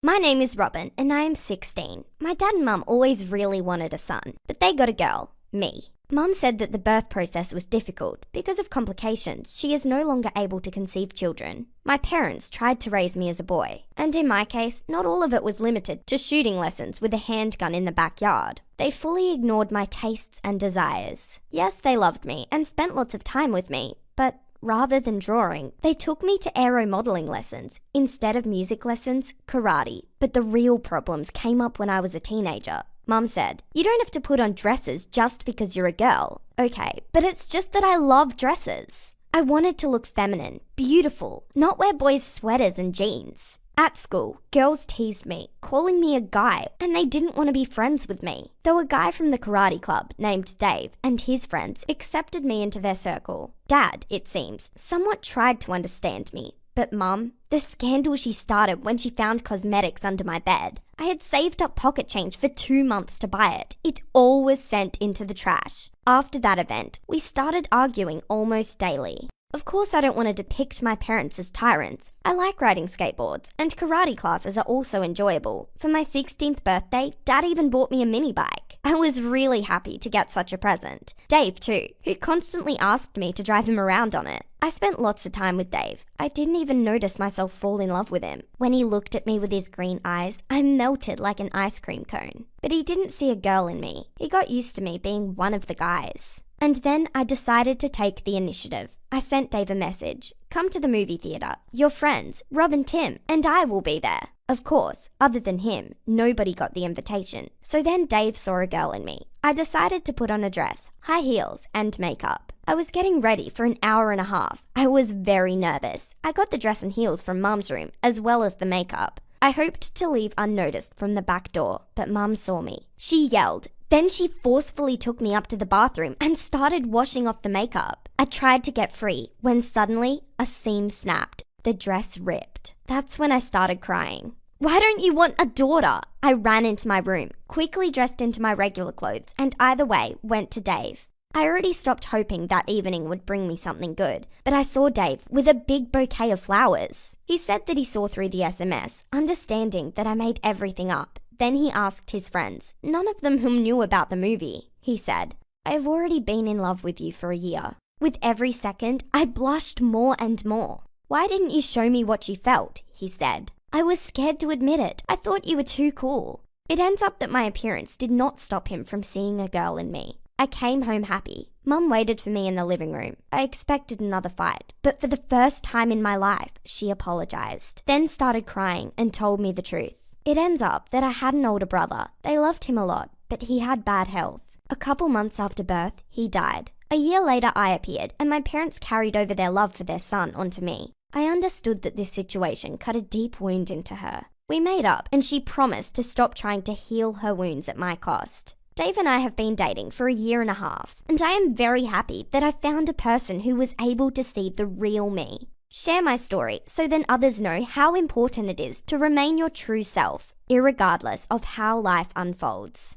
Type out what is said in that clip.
My name is Robin and I am 16. My dad and mum always really wanted a son, but they got a girl, me. Mum said that the birth process was difficult. Because of complications, she is no longer able to conceive children. My parents tried to raise me as a boy, and in my case, not all of it was limited to shooting lessons with a handgun in the backyard. They fully ignored my tastes and desires. Yes, they loved me and spent lots of time with me, but rather than drawing, they took me to aero modeling lessons. Instead of music lessons, karate. But the real problems came up when I was a teenager. Mum said, "You don't have to put on dresses just because you're a girl." Okay, but it's just that I love dresses. I wanted to look feminine, beautiful, not wear boys' sweaters and jeans. At school, girls teased me, calling me a guy, and they didn't want to be friends with me. Though a guy from the karate club named Dave and his friends accepted me into their circle. Dad, it seems, somewhat tried to understand me. But Mum, the scandal she started when she found cosmetics under my bed. I had saved up pocket change for 2 months to buy it. It all was sent into the trash. After that event, we started arguing almost daily. Of course, I don't want to depict my parents as tyrants. I like riding skateboards, and karate classes are also enjoyable. For my 16th birthday, Dad even bought me a mini bike. I was really happy to get such a present. Dave too, who constantly asked me to drive him around on it. I spent lots of time with Dave. I didn't even notice myself fall in love with him. When he looked at me with his green eyes, I melted like an ice cream cone. But he didn't see a girl in me. He got used to me being one of the guys. And then I decided to take the initiative. I sent Dave a message. "Come to the movie theatre. Your friends, Rob and Tim, and I will be there." Of course, other than him, nobody got the invitation. So then Dave saw a girl in me. I decided to put on a dress, high heels, and makeup. I was getting ready for an hour and a half. I was very nervous. I got the dress and heels from Mum's room, as well as the makeup. I hoped to leave unnoticed from the back door, but Mum saw me. She yelled. Then she forcefully took me up to the bathroom and started washing off the makeup. I tried to get free when suddenly a seam snapped. The dress ripped. That's when I started crying. "Why don't you want a daughter?" I ran into my room, quickly dressed into my regular clothes, and either way, went to Dave. I already stopped hoping that evening would bring me something good, but I saw Dave with a big bouquet of flowers. He said that he saw through the SMS, understanding that I made everything up. Then he asked his friends, none of them whom knew about the movie. He said, "I have already been in love with you for a year." With every second, I blushed more and more. "Why didn't you show me what you felt?" he said. "I was scared to admit it. I thought you were too cool." It ends up that my appearance did not stop him from seeing a girl in me. I came home happy. Mum waited for me in the living room. I expected another fight, but for the first time in my life, she apologized, then started crying and told me the truth. It ends up that I had an older brother. They loved him a lot, but he had bad health. A couple months after birth, he died. A year later, I appeared, and my parents carried over their love for their son onto me. I understood that this situation cut a deep wound into her. We made up, and she promised to stop trying to heal her wounds at my cost. Dave and I have been dating for a year and a half, and I am very happy that I found a person who was able to see the real me. Share my story so then others know how important it is to remain your true self, irregardless of how life unfolds.